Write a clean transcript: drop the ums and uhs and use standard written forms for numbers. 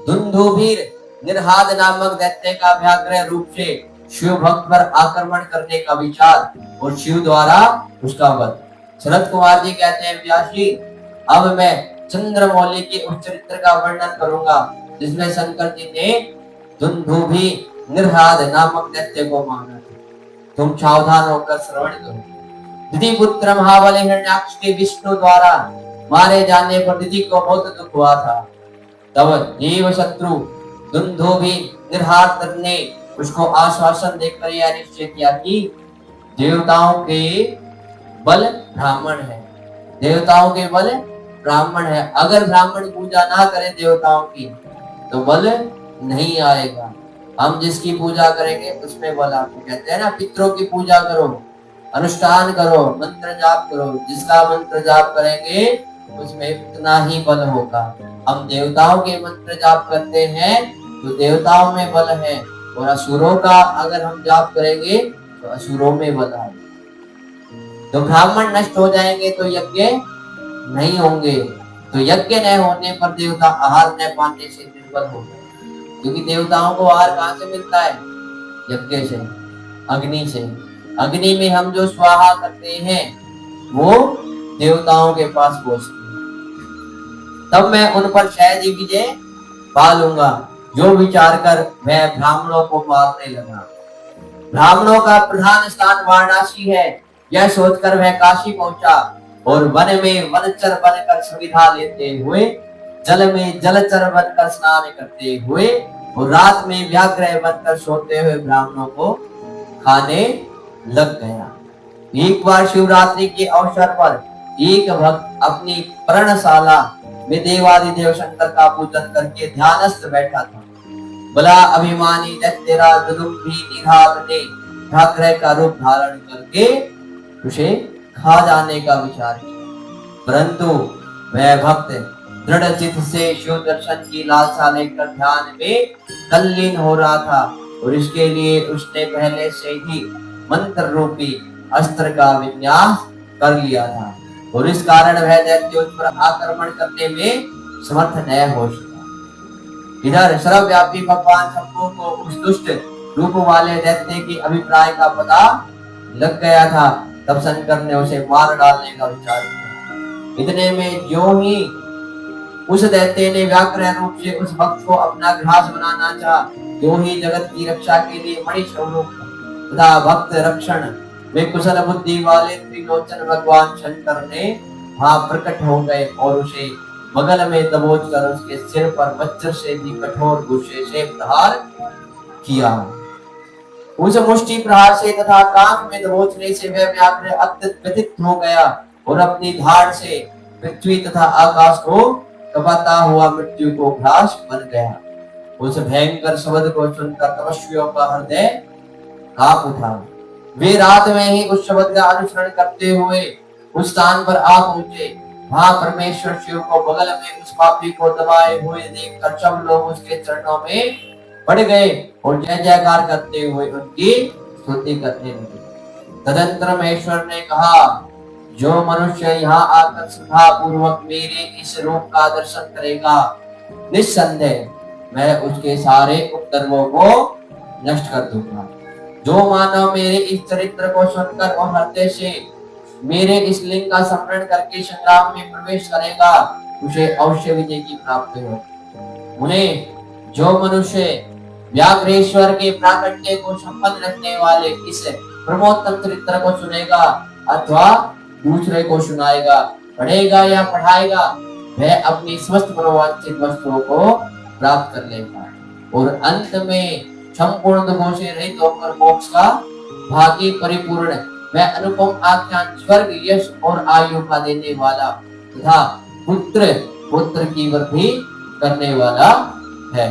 धुंधुभीर निर्हाद नामक दैत्य का व्याग्रह रूप से शिव भक्त पर आक्रमण करने का विचार और शिव द्वारा उसका वध। शरद कुमार जी कहते हैं, व्यास जी अब मैं चंद्रमौली के उस चरित्र का वर्णन करूंगा जिसमें शंकर जी ने धुंधुभी निर्हाद नामक दैत्य को मारा। तुम सावधान होकर श्रवण करो। दिति पुत्र महाबली हिरण्याक्ष के विष्णु द्वारा मारे जाने पर दिति को बहुत दुख हुआ था। तब जीव शत्रु धुंधुभी निर्हाद ने उसको आश्वासन देकर यह निश्चय किया कि देवताओं के बल ब्राह्मण है, देवताओं के बल ब्राह्मण है। अगर ब्राह्मण पूजा ना करे देवताओं की तो बल नहीं आएगा। हम जिसकी पूजा करेंगे उसमें बल आपको कहते हैं ना, पितरों की पूजा करो, अनुष्ठान करो, मंत्र जाप करो, जिसका मंत्र जाप करेंगे उसमें उतना ही बल होगा। हम देवताओं के मंत्र जाप करते हैं तो देवताओं में बल है, और असुरों का अगर हम जाप करेंगे तो असुरों में बल है। तो ब्राह्मण नष्ट हो जाएंगे तो यज्ञ नहीं होंगे, तो यज्ञ न होने पर देवता आहार न पाने से निर्बल हो गए। क्योंकि देवताओं को आहार कहाँ से मिलता है? यज्ञ से, अग्नि से। अग्नि में हम जो स्वाहा करते हैं वो देवताओं के पास पहुंचती है। तब मैं उन पर शायद ही विजय पा लूंगा, जो विचार कर वह ब्राह्मणों को मारने लगा। ब्राह्मणों का प्रधान स्थान वाराणसी है, यह सोचकर वह काशी पहुंचा और वन में वनचर बनकर सुविधा लेते हुए, जल में जलचर बनकर स्नान करते हुए और रात में व्याघ्र बनकर सोते हुए ब्राह्मणों को खाने लग गया। एक बार शिवरात्रि के अवसर पर एक भक्त अपनी पर्णशाला में देवादिदेव शंकर का पूजन करके ध्यानस्थ बैठा था। बला अभिमानी दैत्यराज धुंधुभी निर्हाद ने व्याघ्र का रूप धारण करके उसे खा जाने का विचार किया, परंतु वह भक्त दृढ़ चित्त से शिव दर्शन की लालसा लेकर ध्यान में तल्लीन हो रहा था, और इसके लिए उसने पहले से ही मंत्र रूपी अस्त्र का विन्यास कर लिया था, और इस कारण वह दैत्य उस पर आक्रमण करने में समर्थ न हो सका। इधर सर्वव्यापी भगवान शंभु को उस दुष्ट रूप वाले दैत्य के अभिप्राय का पता लग गया था। तब शंकर ने उसे मार डालने का विचार किया। इतने में जो ही उस दैत्य ने व्याघ्र रूप से उस भक्त को अपना ग्रास बनाना चाहा, जो ही जगत की रक्षा के लिए मणि स्वरूप तथा भक्त रक्षण वे कुशल बुद्धि वाले त्रिलोचन भगवान शंकर ने वहां प्रकट हो गए और उसे बगल में दबोच कर उसके सिर पर वज्र से भी कठोर गुस्से से प्रहार किया। उस मुष्टि प्रहार से तथा कान में दबोचने से वह व्याघ्र अत्यंत व्यथित हो गया और अपनी धाड़ से पृथ्वी तथा आकाश को कपाता हुआ मृत्यु को घास बन गया। उस भयंकर शब्द को सुनकर तपस्वियों का हृदय कांप उठा। वे रात में ही उस शब्द का अनुसरण करते हुए उस स्थान पर आ पहुंचे। वहां परमेश्वर शिव को बगल में उस पापी को दबाए हुए देखकर सब लोग उसके चरणों में पड़ गए और जय जयकार करते हुए उनकी स्तुति करने लगे। तदंतर महेश्वर ने कहा, जो मनुष्य यहाँ आकर श्रद्धा पूर्वक मेरे इस रूप का दर्शन करेगा, निस्संदेह मैं उसके सारे उपद्रवों को नष्ट कर दूंगा। जो मानव मेरे इस चरित्र को सुनकर और हृदय से मेरे इस लिंग का स्मरण करके संग्राम में प्रवेश करेगा, उसे अवश्य विजय की प्राप्ति होगी। उन्हें जो मनुष्य व्याघ्रेश्वर के प्राकट्य को संपन्न रखने वाले इस प्रमोत्तम चरित्र को सुनेगा अथवा दूसरे को सुनाएगा, पढ़ेगा या पढ़ाएगा, वह अपनी समस्त मनोवांछित वस्तुओं को प्राप्त कर लेगा और अंत में संपूर्ण दुखों से रहित होकर मोक्ष का भागी परिपूर्ण वह अनुपम आख्यान स्वर्ग यश और आयु का देने वाला तथा पुत्र की वृद्धि करने वाला है।